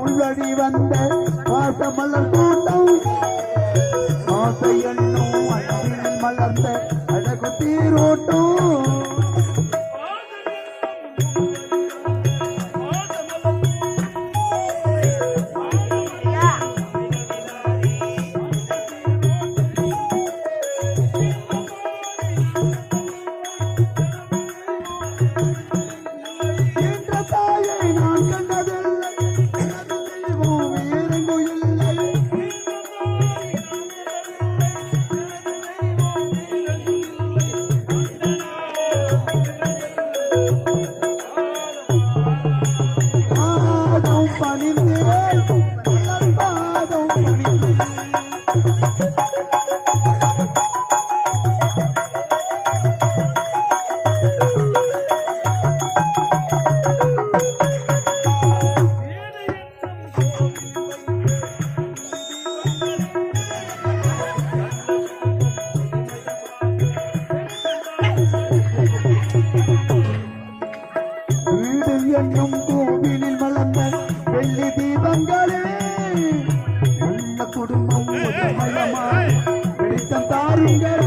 உள்ளடி வந்த வாசமலர் கூட்டம் ஆசை எண்ணும் அன்பில் மலர்ந்த அழகு தீரோட்டம் என்னும் கோவிலில் வளர்ந்த வெள்ளி தீபங்களே நல்ல குடும்பம் வெளிச்சம் தாருங்களே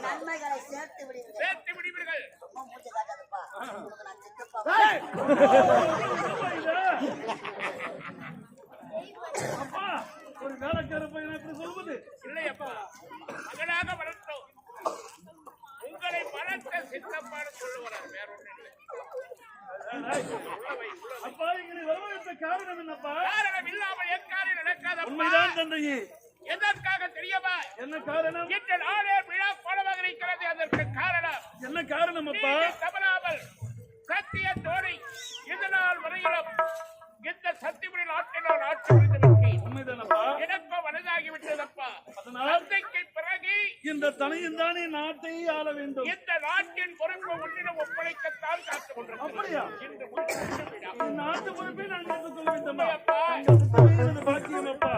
நன்மைகளை சேர்த்து விடுவீர்கள். ஒரு வேலைக்கார பையனை இப்படி சொல்வது இல்லையப்பா. மகனாக வளர்த்தோம் உங்களை வளர்த்த சித்தப்பாடு சொல்லுவார். வேற ஒன்றும் இல்லை. அப்பா எங்களை வரவழைத்த காரணம் என்னப்பா? காரணம் இல்லாமல் எக்காரியம் நடக்காத உண்மைதான் தந்தையே. எதற்காக தெரியுமா? என்ன காரணம்? இன்று நாளே விழா கோலமாக இருக்கிறது. அதற்கு காரணம் என்ன காரணம் அப்பா? தவறாமல் சத்தியத்தோடு இதனால் வரையிலும் இந்த சத்தியமுறை நாட்டினால் ஆட்சி புரிந்திருக்கேன். உண்மைதானப்பா? எனக்கும் வலதாகிவிட்டதப்பா. அதனால் பிறகு இந்த தனியும் தானே நாட்டை ஆள வேண்டும். இந்த நாட்டின் பொறுப்பு ஒன்றிடம் ஒப்படைக்கத்தான் காத்துக் கொண்டிருக்கிறோம். அப்படியா? இன்று நாட்டு பொறுப்பை நான் ஏற்றுக்கொள்ள வேண்டும் அப்பா. பாக்கியம் அப்பா.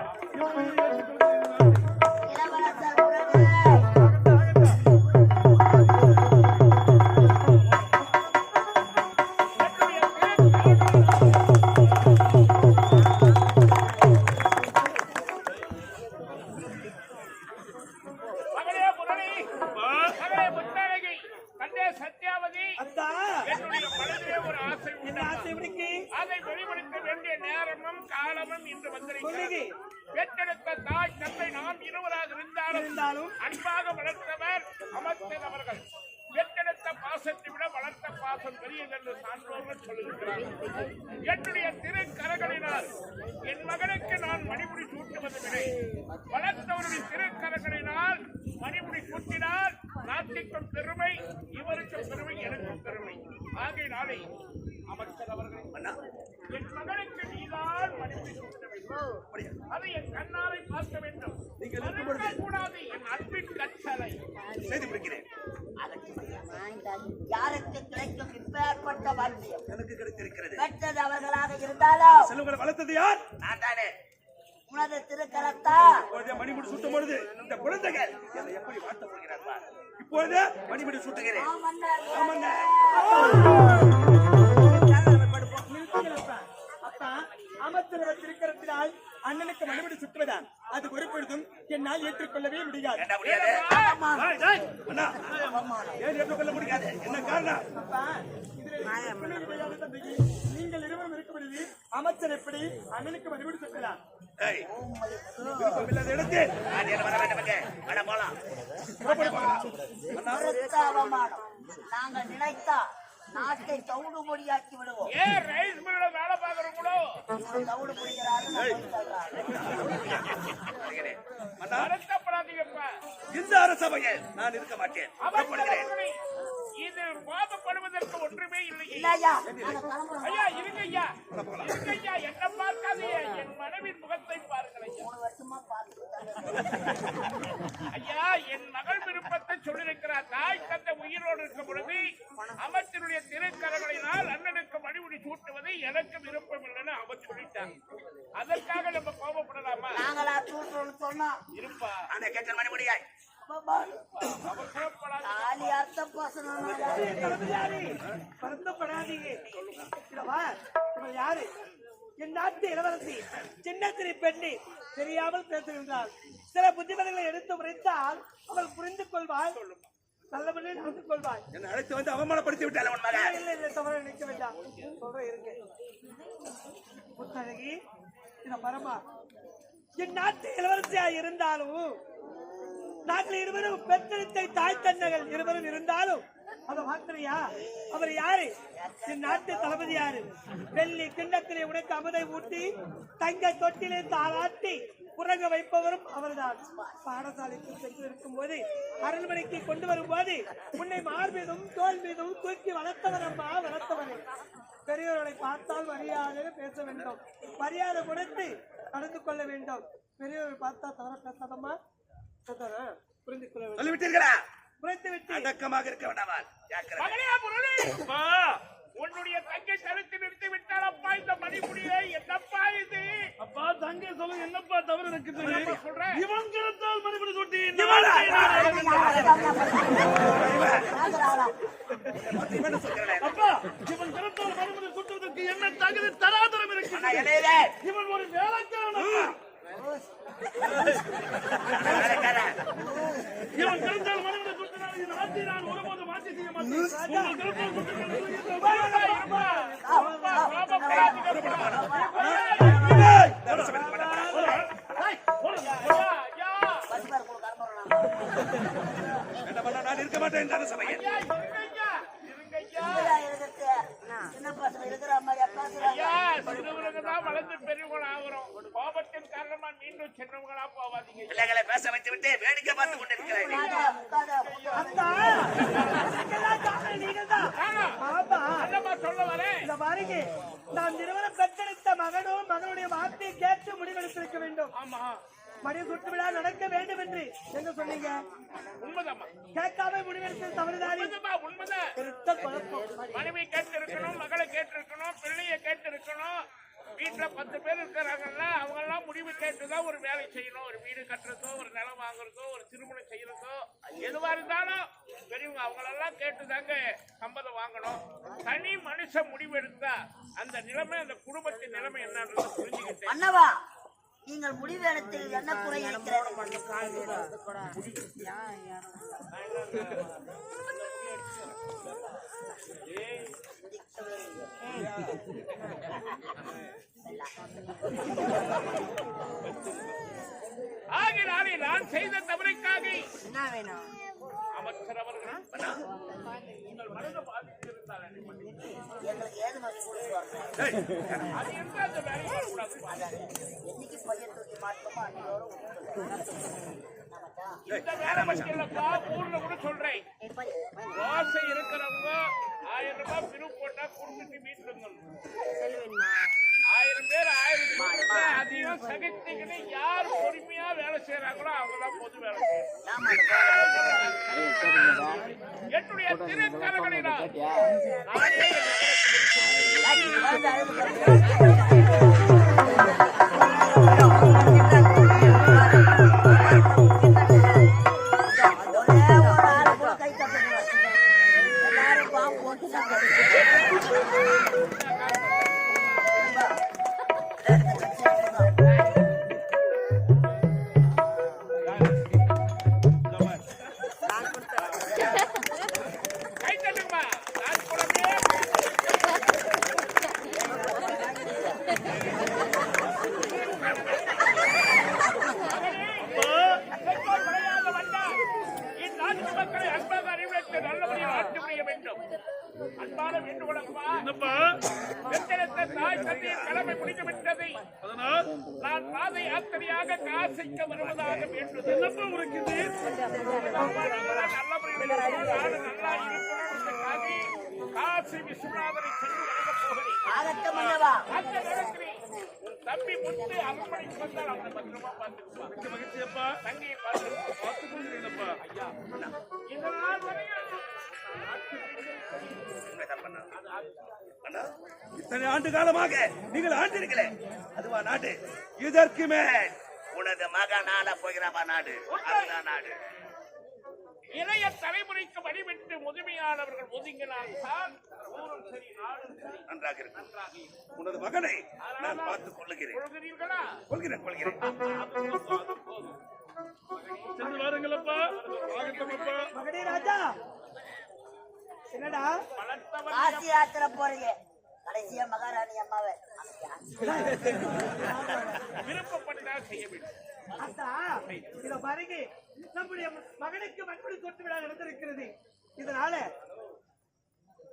அதை வெளிப்படுத்த வேண்டிய நேரமும் காலமும் இன்று வந்திருக்கிறது. பெற்றெடுத்த தாய் தந்தை நாம் இருவராக இருந்தாலும் அன்பாக வளர்த்தவர் அமர்த்தன் அவர்கள். பெற்றெடுத்த பாசத்தை விட வளர்த்த பாசம் பெரியது என்று சான்றோர்கள் சொல்லுகிறார்கள். என்னுடைய திருக்கரங்களினால் என் மகனுக்கு நான் மணிமுடி சூட்டுவது விட வளர்த்தவருடைய திருக்கரங்களினால் மணிமுடி சூட்டினால் நாட்டிற்கும் பெருமை, இவருக்கும் பெருமை, எனக்கும் பெருமை. ஆகையினாலே அமைச்சர் அவர்கள் என் மகனுக்கு நீதான் மணிமுடி சூட்ட வேண்டும். அதை என் கண்ணாரை பார்க்க வேண்டும். கூடாது. என் அன்பின் கற்றலை செய்து முடிக்கிறேன். யாருக்கு கிடைக்கும் இப்பேற்பட்ட வாக்கியம்? எனக்கு கிடைத்திருக்கிறது. பெற்றது அவர்களாக இருந்தாலும் செல்வங்களை வளர்த்தது யார்? நான் தானே. உனது திருக்கரத்தா இப்பொழுதே மணிமுடி சூட்டும் பொழுது இந்த குழந்தைகள் என்னை எப்படி வாழ்த்தப் போகிறார்கள்? இப்பொழுதே மணிமுடி சூட்டுகிறேன். ஆமாண்ணே. அப்பா அமைச்சர் திருக்கரத்தினால் அண்ணனுக்கு மறுபடி சுற்றுவதா அது ஒரு பொழுதும் என்னால் ஏற்றுக்கொள்ளவே முடியாது. என்ன முடியாது? அண்ணா, ஏன் ஏற்றுக்கொள்ள முடியாது? என்ன காரணம்? அப்பா, இதில் தந்தைக்கு நீங்கள் இருவரும் இருக்கும்பொழுது அமைச்சர் எப்படி அண்ணனுக்கு மறுபடி சுற்றலாம்? ஏய், விருப்பமில்லாத இடத்தில் நான் ஏன் வர வேண்டும் என்று? அட போலாம். புறப்படு போகலாம். அண்ணா, அவமானம். நாங்கள் நினைத்தா நாட்டை தவுடு பொடியாக்கி விடுவோம். ஏன் ரைஸ் மில்ல வேலை பாக்குறவங்களோ தவுடு பொடிக்கிறாரு. அண்ணா, வருத்தப்படாதீங்கப்பா. இந்த அரசவையில் நான் இருக்க மாட்டேன். புறப்படுகிறேன். அவர்களை இது கோபப்படுவதற்கு ஒன்றுமே இல்லை. இல்லையா நாங்க கிளம்புறோம். ஐயா இருங்க ஐயா, இருங்க ஐயா, என்ன பார்க்காதீங்க, என் மனைவின் முகத்தை பாருங்கள் ஐயா. 3 வருஷமா பார்த்து ஐயா, என் மகள் விருப்பத்தை சொல்லியிருக்கிறார். தாய் தந்தை உயிரோடு இருக்கும் பொழுது அமைச்சருடைய திருக்கரங்களினால் அண்ணனுக்கு மணிமுடி சூட்டுவது எனக்கு விருப்பம் இல்லைன்னு அவர் சொல்லிட்டாங்க. அதற்காக நம்ம கோபப்படலாமா? நாங்களா தூட்டுறோம்னு சொன்னா இருப்பா, அண்ணே, கேட்ட மணிமுடியாய். அவசரப்படாத. தாலி அர்த்த பாசனம் வருத்தப்படாதீங்க. இதவா, இவள் யாரு? என் நாட்டு இளவரசி சின்னத்திரி பெண்ணி தெரியாமல் பேசுகின்றாள். சில புத்திமதிகளை எடுத்து உரைத்தால் அவள் புரிந்து கொள்வாள், நல்லபடியே நடந்து கொள்வாள். என்னை அழைத்து வந்து அவமானப்படுத்தி விட்டாள் அவன் மகன். இல்ல இல்ல தவறு நினைக்க வேண்டாம். சொல்றேன் இருக்கு. முத்தழகி, இத பரமா என் நாட்டு இளவரசியா இருந்தாலும் நாங்கள் இருவரும் பெற்றெடுத்த தாய் தந்தைகள் இருவரும் இருந்தாலும் அத மாத்திரையா? அவர் யாரு? என் நாட்டு தளபதி யாரு? வெள்ளி கிண்ணத்திலே உனக்கு அமுதை ஊட்டி தங்க தொட்டிலே தாளாட்டி உறங்க வைப்பவரும் அவர்தான். பாடசாலைக்கு சென்று இருக்கும் போது அரண்மனைக்கு கொண்டு வரும் போது உன்னை மார்பீதும் தோல் மீதும் தூக்கி வளர்த்தவர் அம்மா, வளர்த்தவரே. பெரியவர்களை பார்த்தால் மரியாதை பேச வேண்டும், மரியாதை கொடுத்து நடந்து கொள்ள வேண்டும். பெரியவர்கள் பார்த்தா தவற பேசாதம்மா, புரிந்து கொள்ள வேண்டும். சொல்லிவிட்டீர்களா? புரிந்து விட்டு அடக்கமாக இருக்க வேண்டாமா? ஜாக்கிரதை. மகனே முரளி, உன்னுடைய தங்கை தடுத்து நிறுத்தி விட்டால் அப்பா இந்த மணிமுடியை. என்னப்பா இது? அப்பா தங்கை சொல்ல என்னப்பா தவறு இருக்குது? என்னப்பா சொல்ற? இவன் கருத்தால் மணிமுடி சூட்டி என்ன சொல்கிறேன்? அப்பா இவன் கருத்தால் மணிமுடி சூட்டுவதற்கு என்ன தகுதி தராதரம் அண்ணா, இருக்கு? என்ன இது? இவன் ஒரு வேலைக்காரன். இவன் கருத்தால் மணிமுடி சூட்டினால் இந்த நாட்டை நான் ஒருபோது மாற்றி செய்ய மாட்டேன். உங்கள் கருத்தால் சூட்டுவதற்கு என்ன பண்ண நான் இருக்க மாட்டேன் இந்த அரசவையில். சின்ன பசங்க இருக்கிற மாதிரி பேசுறாங்க. சிறுவர்கள்தான் வளர்ந்து பெரியவங்க ஆகிறோம். கோபத்தின் காரணமா மீண்டும் சின்னவங்களா போவாதீங்க. பிள்ளைகளை பேச வைத்து விட்டு வேடிக்கை பார்த்து கொண்டிருக்கிறேன். என்னப்பா சொல்ல வரேன்? இந்த பாருங்க, நாம் இருவரும் பெற்றெடுத்த மகனும் மகனுடைய வார்த்தையை கேட்டு முடிவெடுத்திருக்க வேண்டும். ஆமா, மணி சுட்டு விழா நடக்க வேண்டும் என்று எங்க சொன்னீங்க? உண்மைதாம்மா. கேட்காம முடிவெடுத்தது தவறுதாரி. உண்மைதான். பெருத்த குழப்பம். மனைவி கேட்டு இருக்கணும், மகளை கேட்டு இருக்கணும், பிள்ளைய கேட்டு இருக்கணும். வீட்டுல 10 பேர் இருக்கிறாங்கல்ல, அவங்க எல்லாம் முடிவு கேட்டுதான் ஒரு வேலை செய்யணும். ஒரு வீடு கட்டுறதோ, ஒரு நிலம் வாங்குறதோ, ஒரு திருமணம் செய்யறதோ, எதுவா இருந்தாலும் பெரியவங்க அவங்களெல்லாம் கேட்டுதாங்க சம்மதம் வாங்கணும். தனி மனுஷன் முடிவு எடுத்தா அந்த நிலைமை, அந்த குடும்பத்தின் நிலைமை என்னன்றது புரிஞ்சுக்கிட்டேன். அண்ணவா, நீங்கள் முடிவு எடுத்ததில் என்ன குறை இருக்கிறது? ஆகினாலே நான் செய்த தவறுக்காக என்ன வேணும்? அமைச்சர் அவர்கள் உங்கள் மனதை பாதித்திருந்தால் எங்களுக்கு ஏது மாதிரி கொடுத்துருவாங்க. அது இருந்தால் அந்த வேலையை வரக்கூடாது. என்னைக்கு பையன் தூக்கி மாட்டோமோ அன்னையோட இந்த வேலை இல்லப்பா, ஊர்ல கூட சொல்றேன். தோசை இருக்கிறவங்க 1000 ரூபாய் பிரிவு போட்டா கொடுத்துட்டு வீட்டுல இருந்தோம். 1000 பேர் 1000 ரூபாய் அதிகம் சகிச்சுக்கிட்டு யார் பொறுமையா வேலை செய்யறாங்களோ அவங்கதான் பொது வேலை செய்யணும். என்னுடைய திருக்கரங்களினால் நானே பெற்றெடுத்த தாய் தந்தையின் கடமை முடிந்துவிட்டதை அதனால் நான் பாதை யாத்திரையாக காசிக்க வருவதாக வேண்டுதல். என்னப்பா உரைக்குது? நல்ல முறையில் நாடு நல்லா இருக்கணும்ன்றதுக்காக காசி விஸ்வநாதரை சென்று வணங்கப் போகிறேன். ஆகட்டும் அல்லவா? அந்த நேரத்தில் தம்பி முத்து அரண்மனைக்கு வந்தால் அவனை பத்திரமா பார்த்துக்குவான். மிக்க மகிழ்ச்சியப்பா. தங்கையை பார்த்துக்குவான். பார்த்துக் கொள்கிறேனப்பா. ஐயா, இதனால் வரையும் அண்ணா, இத்தனை ஆண்டு காலமாக நீங்கள் ஆண்டிருக்கல அதுவா நாடு? இதற்கு மேல் உனது மகனால போகிறப்பா நாடு, அதுதான் நாடு. இளைய தலைமுறைக்கு வழிவிட்டு முதுமையானவர்கள் ஒதுங்கினால் தான் ஊரும் சரி நாடும் சரி நன்றாக இருக்கு. உனது மகனை நான் பார்த்துக் கொள்ளுகிறேன். கொள்கிறீர்களா? கொள்கிறேன். சென்று வாருங்களப்பா. ஆகட்டும் அப்பா. மகனே ராஜா, என்னடா வளர்த்தவர் காசி யாத்திரை போறீங்க, கடைசியா மகாராணி அம்மாவை விருப்பப்பட்டால் செய்ய வேண்டும். அத்தா, இத பாருங்க, நம்முடைய மகனுக்கு மண்புடி தொட்டு விழா நடந்திருக்கிறது. இதனால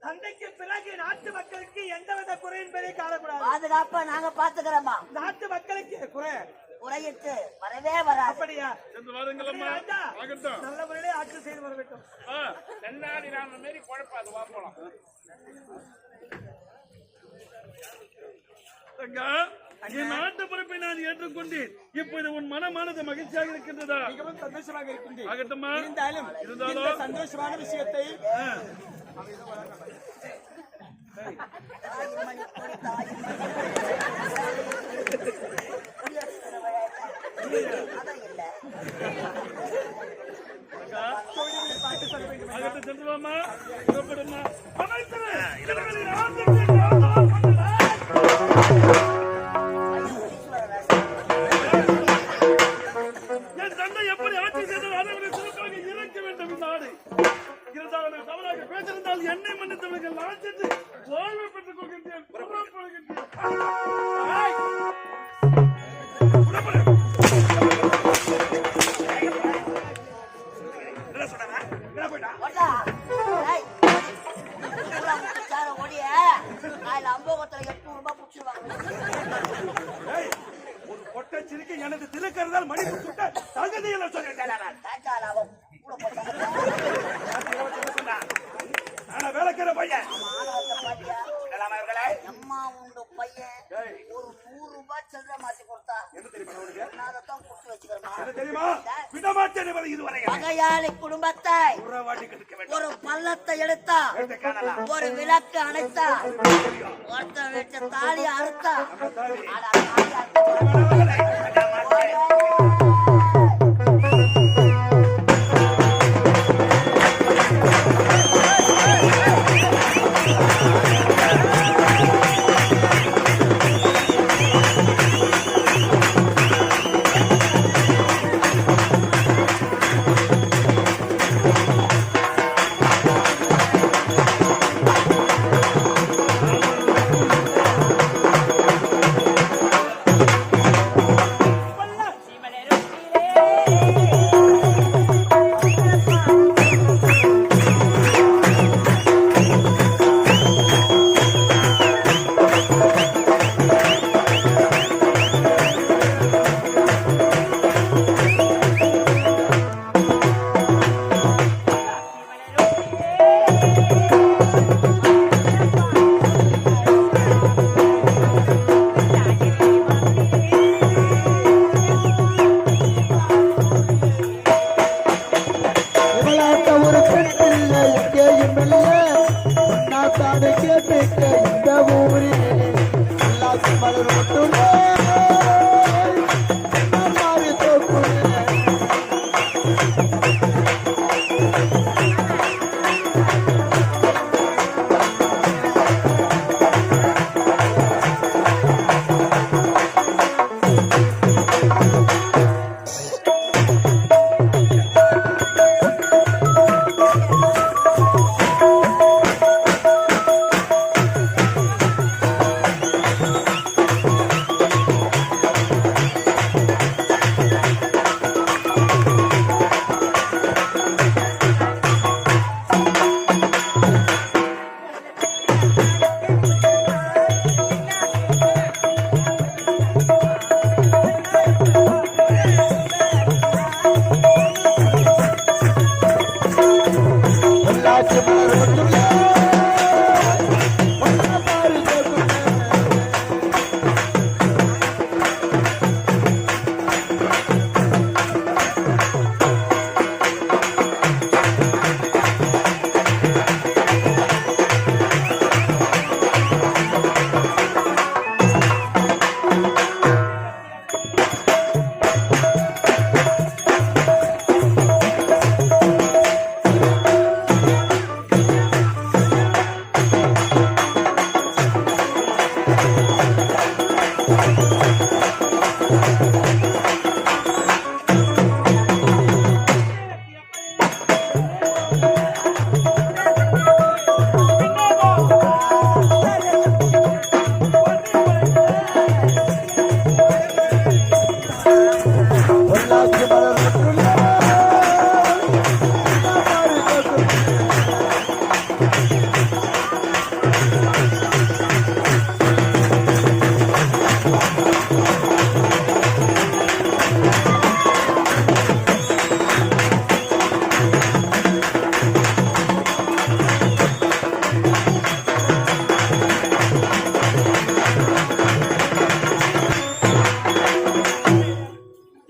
தந்தைக்கு பிறகு நாட்டு மக்களுக்கு எந்தவித குறை என்பதை காணக்கூடாது. பாதுகாப்பா நாங்க பாத்துக்கிறோமா? நாட்டு மக்களுக்கு குறை குறையிட்டு வரவே வராது. அப்படியா? சென்று வாருங்களம்மா. ராஜா, ஆகட்டும். நல்ல முறையிலே ஆட்சி செய்து வர வேண்டும். தென்னாடி நாம மாரி குழப்பம் அது போலாம். தங்கா, என் நாட்டு பொறுப்பை நான் ஏற்றுக்கொண்டேன். இப்போது உன் மனமானது மகிழ்ச்சியாக இருக்கின்றதா? மிகவும் சந்தோஷமாக இருக்கின்றேன். ஆகட்டுமா? இருந்தாலும் இந்த சந்தோஷமான விஷயத்தை அதான் இல்ல. ஆகட்டும், சென்று வாமா. புறப்படுமா. என் தந்தை எப்படி ஆட்சி செய்தால் அதை விட சிறப்பாக இருக்க வேண்டும் இந்த நாடு. இருந்தாலும் தவறாக பேசியிருந்தால் என்னை மன்னித்தவர்கள் நான் சென்று ஓய்வு பெற்றுக் கொள்கின்றேன். புறப்படுகின்றேன். என்ன சொன்னாங்க? என்ன போயிட்டா? ஓட்டா. ஏய், பூரா முத்துச்சார ஓடிய, காலையில அம்போகத்துல 800 ரூபாய் புடிச்சிருவாங்க. ஏய், ஒரு பொட்டை சிரிக்க எனது திருக்கறதால் மணி சுட்ட தகுதியில் சொல்லிட்டேன். தாச்சால அவன் கூட போட்டாங்க. ஆனா வேலைக்கிற பையன் மாணவத்தை பாத்தியா? எல்லாமே இவர்களே அம்மா உண்டு பையன் ஒரு 100 ரூபாய் சில்லறை மாத்தி கொடுத்தா என்ன தெரியுமா உனக்கு? நான் அதைத்தான் கொடுத்து வச்சுக்கிறேன். என்ன தெரியுமா? விடமாட்டேன் இவரை இதுவரை பகையாளி குடும்பத்தை உறவாடி கெடுக்க வேண்டும். ஒரு பள்ளத்தை எடுத்தா, எடுத்து காணலாம். ஒரு விளக்கு அணைத்தா, ஒருத்தன் வச்ச தாலி அறுத்தா, தாலி. ஆனா தாலி அறுத்தா இவர்களே, விடமாட்டேன்.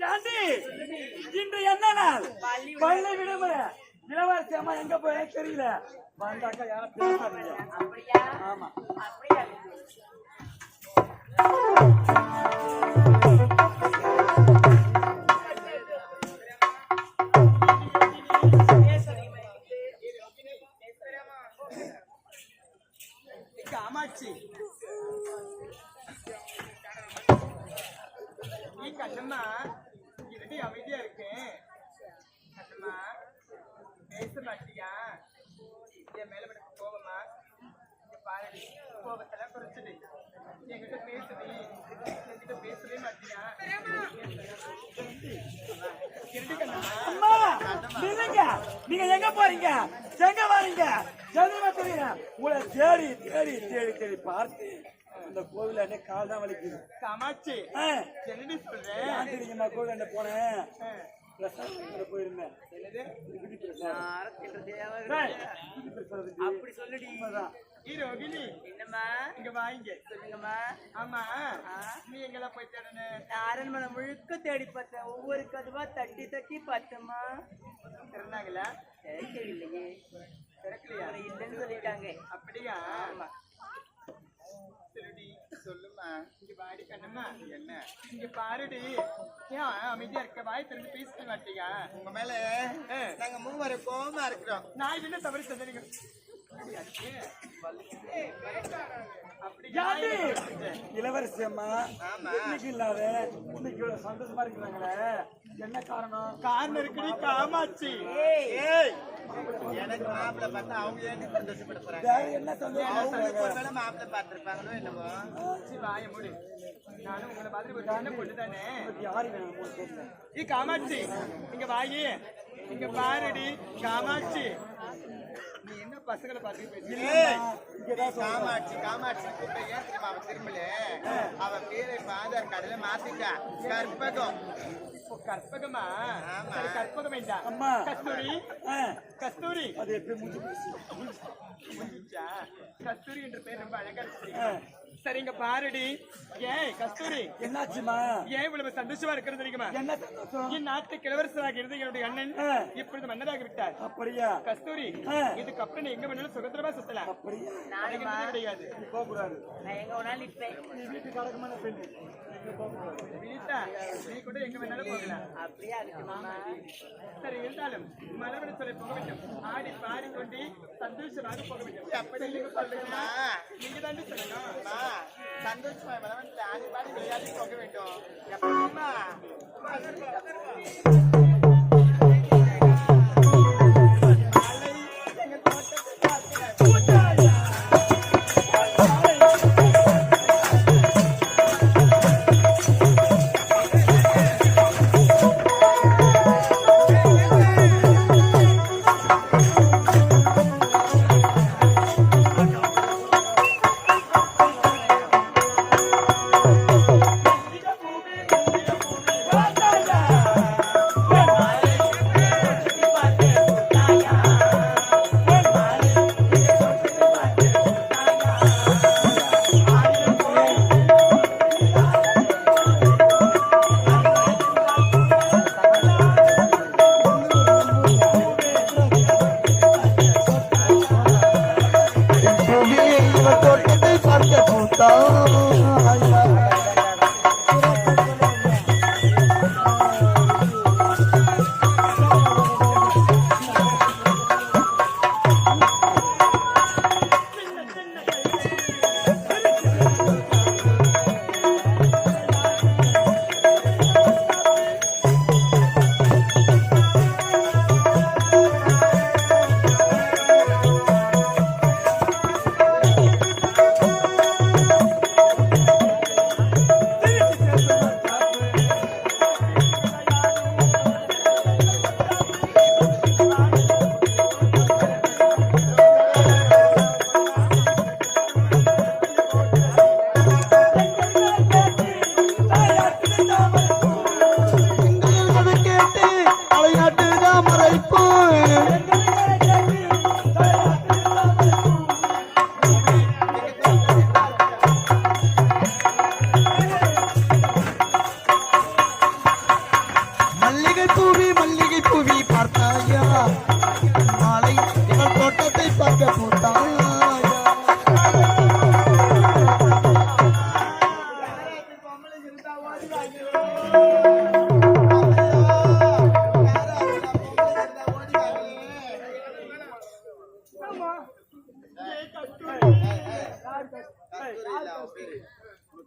ஜாண்டி, இன்று என்ன நாள்? பள்ளி விடுமுறை. இளவரசி அம்மா எங்க போய் தெரியல. வந்தாக்கா யாரும் பேசாதீங்க. ஆமா. காமாட்சி நீ கண்ணம்மா இருடி அமைதியா இருக்கேன். கண்ணம்மா பேச மாட்டியா? என் மேல எனக்கு கோபமா? இங்க பாருடி, கோபத்தெல்லாம் குறைச்சிடு. என்கிட்ட பேசுடி. என்கிட்ட பேசவே மாட்டியா? இருடி கண்ணம்மா. அம்மா, நில்லுங்க. நீங்க எங்க போறீங்க? எங்க வரீங்க? எதுவுமே தெரியல. உங்களை தேடி தேடி தேடி தேடி பார்த்து இந்த கோவில் என்ன கால் தான் வலிக்குது. காமாட்சி என்னடி சொல்றேன்? ஆண்டிரிங்கம்மா கோவில் என்ன போனேன். பிரசாதம் போயிருந்தேன். அப்படி சொல்லுடி. ரோகிணி என்னம்மா இங்க வாங்க. சொல்லுங்கம்மா. ஆமா நீ எங்கெல்லாம் போய் தேடணும்? அரண்மனை முழுக்க தேடி பார்த்தேன். ஒவ்வொரு கதுவா தட்டி தட்டி பார்த்தம்மா. திறந்தாங்களா? திறக்கலையே. திறக்கலையா? இல்லைன்னு சொல்லிட்டாங்க. அப்படியா? ஆமா. சரிடி சொல்லுமா. இங்க வாடி கண்ணம்மா. என்ன இங்க பாருடி. ஏன் அமைதியா இருக்க? வாய் திறந்து பேச மாட்டீங்க? உங்க மேல நாங்க மூவரை கோவமா இருக்கிறோம். நான் என்ன தவறு செஞ்சீங்க? இளவரசி அம்மா இன்னைக்கு இல்லாத இன்னைக்கு சந்தோஷமா இருக்கிறாங்களே, என்ன காரணம்? காரணம் இருக்குடி காமாட்சி. எனக்கு மாப்பிள்ள பார்த்தா அவங்க ஏன் சந்தோஷப்பட போறாங்க? என்ன சந்தோஷம்? மாப்பிள்ள பார்த்திருப்பாங்களோ என்னவோ. வாய மூடி. நானும் உங்களை மாதிரி ஒரு சின்ன பொண்ணு தானே. யாரு வேணும்? காமாட்சி இங்க வாயி. இங்க பாருடி காமாட்சி. நீ என்ன பசங்களை பார்த்து பேசுறீங்க? காமாட்சி காமாட்சி கூப்பிட்ட ஏன் தெரியுமா? அவன் திரும்பல. அவன் பேரை ஆதார் கார்டுல மாத்திட்டா. கற்பகம். கற்பகமா? சரி கற்பகம் வேண்டாம். அம்மா கஸ்தூரி. கஸ்தூரி அது எப்படி முடிஞ்சுச்சா? கஸ்தூரி என்ற பேர் ரொம்ப அழகா இருக்கு. சரிங்க பாருடி. ஏய் கஸ்தூரி என்னாச்சுமா? ஏன் இவ்வளவு சந்தோஷமா இருக்கிறது தெரியுமா? என்ன சந்தோஷம்? என் நாட்டு கிழவரசராக இருந்த என்னுடைய அண்ணன் இப்பொழுது மன்னராக விட்டார். அப்படியா? கஸ்தூரி இதுக்கப்புறம் நீ எங்க வேணாலும் சுதந்திரமா சுத்தலாம். அப்படியா? கிடையாது. போகக்கூடாது. நான் எங்க வேணாலும் நிற்பேன். நீ வீட்டுக்கு அடக்கமான பெண்ணு. வீட்டா நீ கூட எங்க வேணாலும் போகலாம். அப்படியே இருக்குமா? சரி இருந்தாலும் மலர்வன சொல்ல போக வேண்டும். ஆடி பாடி கொண்டு சந்தோஷமாக போக வேண்டும். அப்படி நீங்க சொல்லுங்கம்மா. நீங்க தான் சொல்லணும். சந்தோஷமா மலர்வனத்துல ஆடி பாடி விளையாடி போக வேண்டும். எப்படிமா?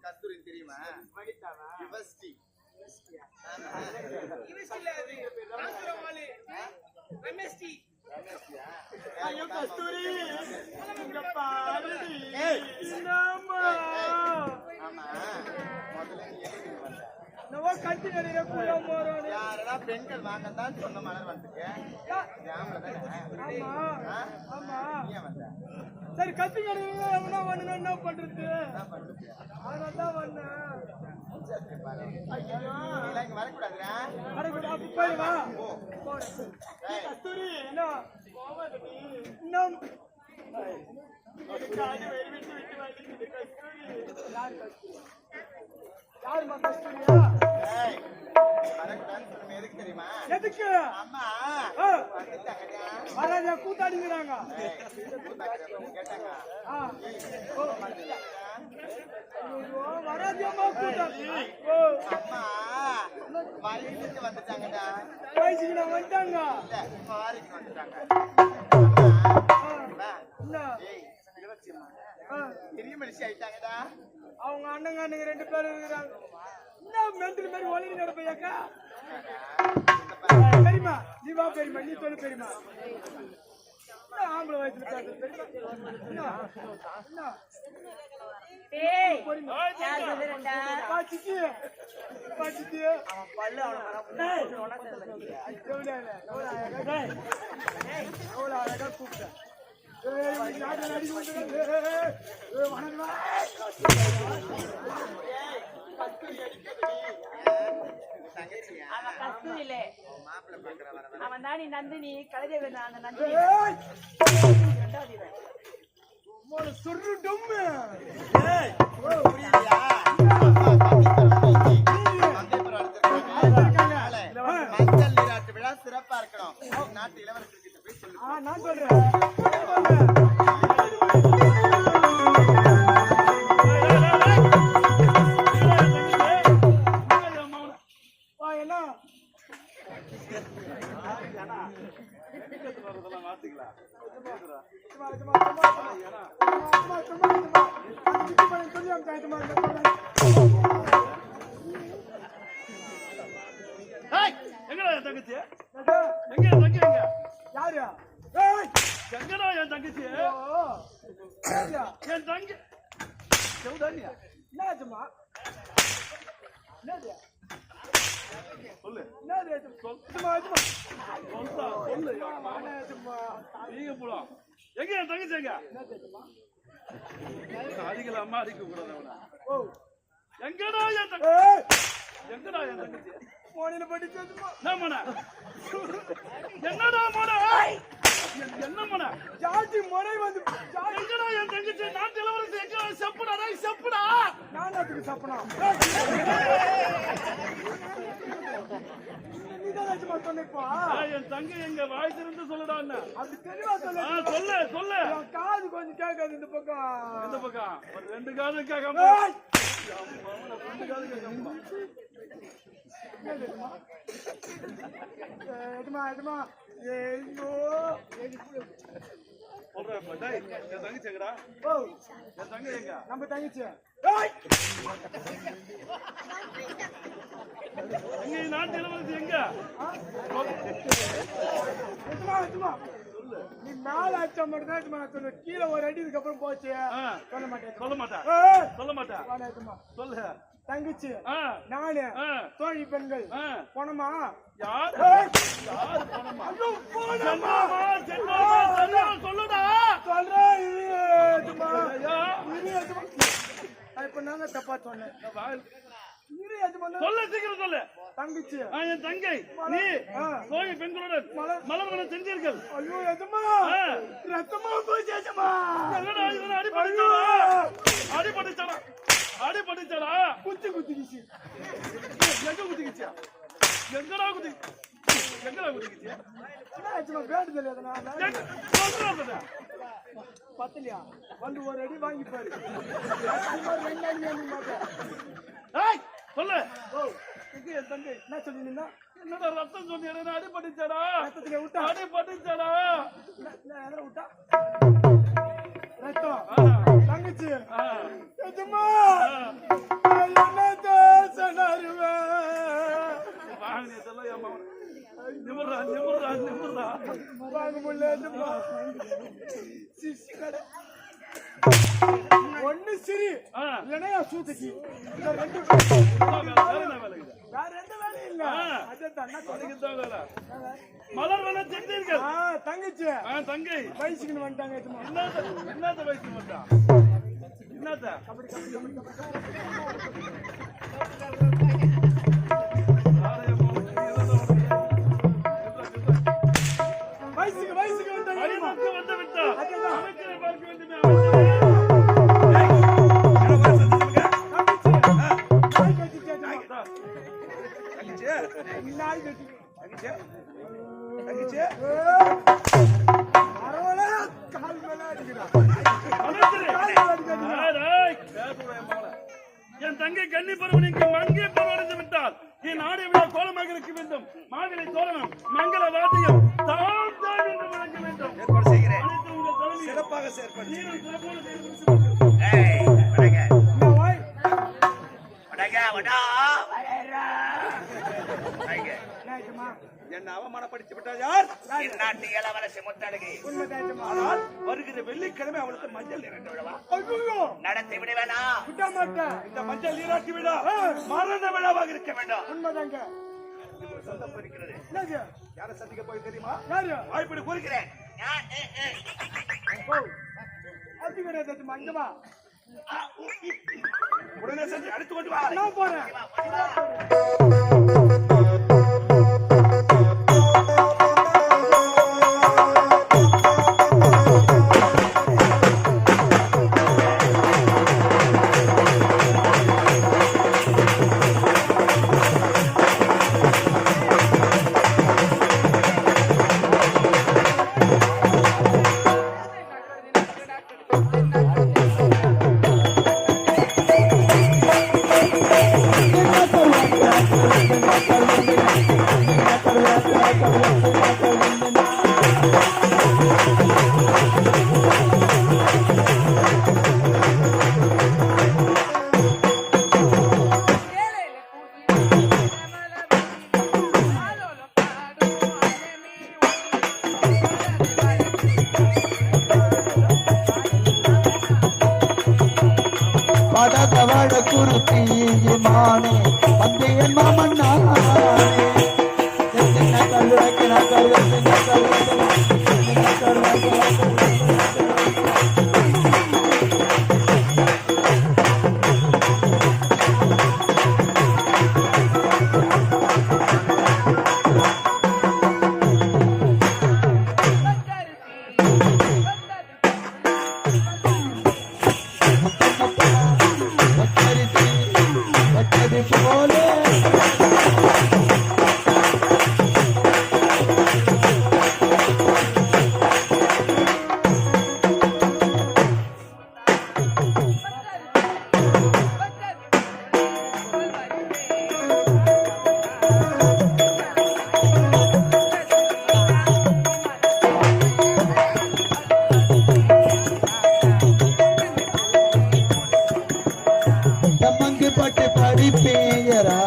கஸ்தூரி தெரியுமா? யுவஸ்ரீ. ஐயோ கஸ்தூரி இங்க பாருடி ஏய். என்னம்மா ஆமா முதல்ல நீ எதுக்கு வந்த? நம்ம கட்டி நடிகை கூட போறோம் யாரடா பெண்கள் வாங்கத்தான் சொன்ன மலர் வந்துட்டு ஆமா ஆமா நீ வந்த சரி கட்டி நடிகை என்ன பண்ணணும் என்ன பண்றது என்ன பண்றது? அதனாலதான் வந்தேன் ஐயோ நீ இங்க வரக்கூடாதுடா. அட அப்ப போய் வா ஏய், கஸ்தூரி என்ன இன்னும் யாருமா கஸ்தூரியா ஏய், வரக்கூடாதுன்னு சொன்னது எதுக்கு தெரியுமா? எதுக்கு அம்மா ஆ, வந்துட்டாங்கடா. வராதே கூத்தாடிங்கிறாங்க ஏய், கூத்தாடுறவங்க கேட்டாங்க. ஐயோ, வராதியம்மா கூத்தாடி ஓ அம்மா வயசுக்கு வந்துட்டாங்கடா. வயசுக்கு நான் வந்துட்டாங்க இல்ல ஃபாரிக்கு வந்துட்டாங்க. அம்மா, என்ன ஏய், இளவரசியம்மா, ஆ, பெரிய மனுஷி ஆயிட்டாங்கடா. அவங்க அண்ணங்க 2 பேரும் இருக்கிறாங்க என்ன மென்டல் மாதிரி ஒளி நடப்பையாக்கா பெரியமா நீ வா பெரியமா நீ சொல்லு பெரியமா என்ன ஆம்பளை வயசுல பேசுறது பெரியமா என்ன ஏய் பொறுமை. யார் சொல்லுறடா? பாச்சிக்கு பாச்சிக்கு அவன் பல்லு அவன ஒண்ணா சேர்ந்து. எவ்வளவு அழகா கூப்பிட்டேன் தங்கச்சியா? அவன் கஸ்தூரிலே மாப்பிள்ளை பாக்குற வர வர. அவன் தானி நந்தினி கலைதேவன் அந்த நந்தினி ரெண்டாவது இவன். சொல்லும் ஏய், புரியலையா? அம்மா கண்டிப்பா மங்கைப்பர் வளர்த்திருக்காங்க. மஞ்சள் நீராட்டு விழா சிறப்பா இருக்கணும். நாட்டு இளவரசர் கிட்ட போய் சொல்லு. நான் சொல்றேன் என்ன ஏய், எங்கடா என் தங்கச்சி? எங்க என் தங்கச்சி எங்க? யாரு எங்கடா என் தங்கச்சி? என் தங்கி செவுதானியா? என்னாச்சுமா என்னது சொல்லு என்னது சும்மா சும்மா சொல்லுடா, சொல்லு. சும்மா நீங்க போலாம். எங்க என் தங்கச்சி எங்க? அடிக்கல அம்மா அடிக்க கூடாது அவனை. ஓ எங்கடா என் தங்கச்சி? எங்கடா என் தங்கச்சி? போனில படிச்சு என்ன மன? என்னடா மன? என்ன மன? ஜாதி முறை வந்து எங்கடா என் தங்கச்சி? நாட்டு இளவரசி எங்க? செப்புடா டேய், செப்புடா. நானாத்துக்கு சப்பனம் நீதான் சொன்னப்பா ஏய், என் தங்கை எங்க வாய் திறந்து சொல்லுடா என்ன? அது தெளிவா சொல்லு சொல்லு சொல்லு. என் காது கொஞ்சம் கேட்காது இந்த பக்கம் இந்த பக்கம் ஒரு 2 காது கேட்காம ஏய்! 2 காது கேட்காம எதுமா எதுமா ஐயோ சொல்றேன் இப்ப. டேய், என் தங்கச்சி எங்கடா? ஓ என் தங்கை எங்க? நம்ம தங்கச்சி எங்க நாட்டு இளவரசி எங்க? எதுமா எதுமா நீ மேல அடிச்சா மட்டும் தான் எதுமா சொல்லு கீழே ஒரு அடி இதுக்கப்புறம் போச்சு ஆ, சொல்ல மாட்டேன் சொல்ல மாட்டேன் ஏய்! சொல்ல மாட்டேன். வாடா எதுமா சொல்லு. தங்கச்சி ஆ, நானு ஆ, தோழி பெண்கள் ஆ. போனமா யார்? ஏய்! யார் பணமா? ஐயோ, போனமா செல்வமா, செல்வமா, செல்வமா, சொல்லுடா. சொல்றேன் இது எதுமா ஐயா, இது எதுமா இப்ப நாங்க தப்பா சொன்னேன் இந்த வாயில். இது எதுமா சொல்லு, சீக்கிரம் சொல்லு. தங்கச்சி என் தங்கை நீ ஆ. கோழி பெண்களுடன் மலர் மலர் செஞ்சீர்கள். ஐயோ எதுமா ஆ. ரத்தமா போச்சு எதுமா என்னடா இவனை அடிபட்டுச்சாடா? அடிபட்டுச்சாடா? அடிபட்டுச்சாடா? குத்தி குத்திக்கிச்சு எங்க குத்திக்கிச்சியா? எங்கடா குத்தி? எங்கடா குத்திக்கிச்சியா? என்ன ஆச்சுமா வேண்டுதல் எதனால எங்க? சொல்றா. பத்தலையா வந்து ஒரு அடி வாங்கி பாரு ரெண்டு அடி வேணும் மாட்டேன் ஏய், சொல்லு. ஓ எங்க என் தங்கை என்ன சொல்லிருந்தா என்னடா ரத்தம் சொன்னீங்க? என்ன அடிபட்டுச்சாடா? ரத்தத்துல விட்டா அடிபட்டுச்சாடா? எதிர விட்டா ரத்தம் தங்கச்சி ஆ, எஜமா ஆ. என்னத்த சொன்னாருவேன் வாங்கினதெல்லாம் என் மகன். நிமிர்றா, நிமிர்றா, நிமிர்றா. வாங்க முடியல எஜமா சிசி கடை ஒண்ணு சரி ஆ, இல்லைன்னா சூத்துக்கு இந்த ரெண்டு வேலை என்ன வேலை இது? வேற எந்த வேலையும் இல்ல ஆ. அதான் அண்ணா அதுக்கு தான் வேலை. மலர் வேலை செஞ்சீர்கள். தங்கச்சி ஆ, தங்கை வயசுக்குன்னு வந்துட்டாங்க எஜமா என்னத்த வயசு வந்தா என்னத்த வயசுக்கு வந்துட்டாங்க எஜமா. அடிமக்கு வந்து விட்டா அமைச்சரை பார்க்க வேண்டுமே நாய் கட்டிச்சு எஜமா. நாய் கட்டி அரவணை கால் மேல அடிக்கிறான். என் தங்கை கன்னி பருவனுக்கு மங்கை பருவடைந்து விட்டால் என் ஆடை விழா கோலமாக இருக்க வேண்டும். மாவிலை தோரணம் மங்கள வாத்தியம் தாம் தான் என்று வழங்க வேண்டும். ஏற்பாடு செய்கிறேன். அனைத்து உங்கள் தலைமையில் சிறப்பாக செயற்படு. நீரும் சிறப்போடு செயல்படுத்த ஏய், வடங்க. இந்த வாய் வடங்க, வடா. வடங்க. என்ன எஜமா? என்ன அவமானப்படுத்தி விட்டார் யார்? என் நாட்டு இளவரசி முத்தழகி. உண்மைதான் எஜமா. ஆனால் வருகிற வெள்ளிக்கிழமை அவளுக்கு மஞ்சள் நீராட்டு விழா ஐயோ நடத்தி விட வேணாம். விட மாட்டேன். இந்த மஞ்சள் நீராட்டு விழா மரண விழாவாக இருக்க வேண்டும். உண்மைதாங்க. ஒரு சந்தர்ப்பம் இருக்கிறது. என்னது? யாரை சந்திக்க போய் தெரியுமா? யாரு? வாய்ப்படி கூறுகிறேன். ஓ, அது கிடையாது எஜமா. இங்க வா. உடனே செஞ்சு அடித்து கொண்டு வா. நான் போறேன். படகவட குருத்தி மானே பந்தயன் மாமன் போலே பட்டு படிப்பேயரா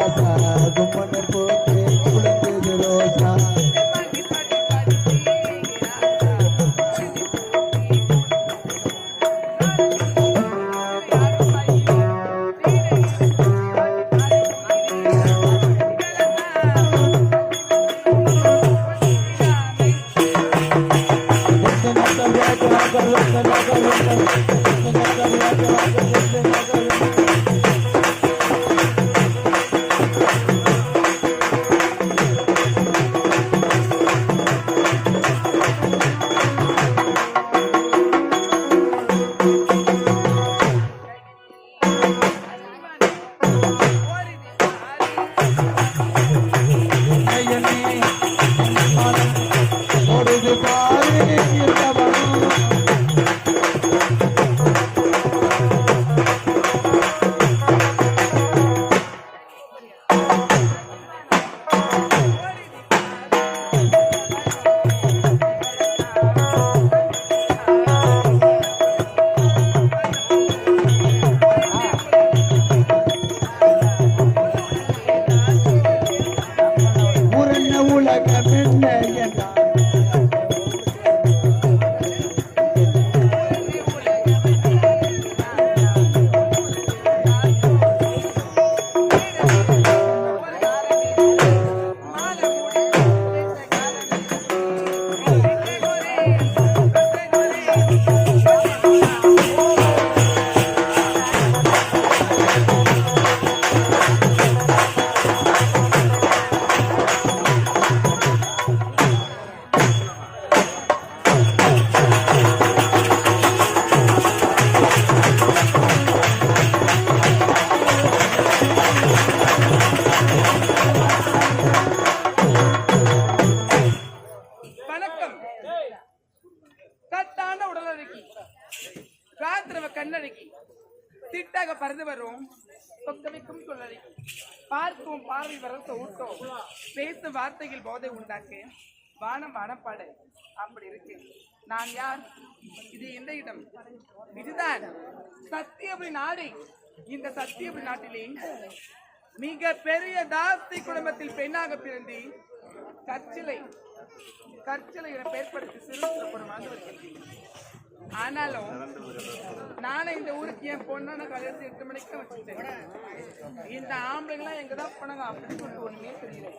வரும் சொக்கவைக்கும் சொல்லலை பார்க்கும் பார்வை வரத்த ஊட்டம் பேசும் வார்த்தைகள் போதை உண்டாக்கு வானம் வானப்பாடு அப்படி இருக்கு நான் யார் இது எந்த இடம் இதுதான் சத்தியபுரி நாடு இந்த சத்தியபுரி நாட்டிலே மிக பெரிய தாஸ்தி குடும்பத்தில் பெண்ணாக பிறந்து கற்சிலை ஏற்படுத்தி சிறுபுரம் வாழ்ந்து வருகின்றேன் ஆனாலும் நானே இந்த ஊருக்கு என் பொண்ணான கல்யாணத்தை 8 மணிக்கு வச்சுட்டேன் இந்த ஆம்பளைங்களாம் எங்கதான் போனாங்க அப்படின்னு சொல்லிட்டு ஒண்ணுமே தெரியல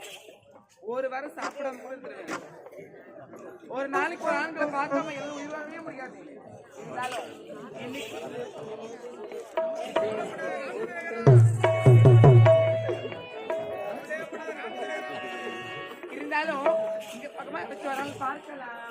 ஒரு வாரம் சாப்பிடாம கூட இருந்துருவேன் ஒரு நாளைக்கு ஒரு ஆண்களை பார்க்காம எல்லாம் உயிராகவே முடியாது இருந்தாலும் இங்க பக்கமா வச்சு வராங்க பார்க்கலாம்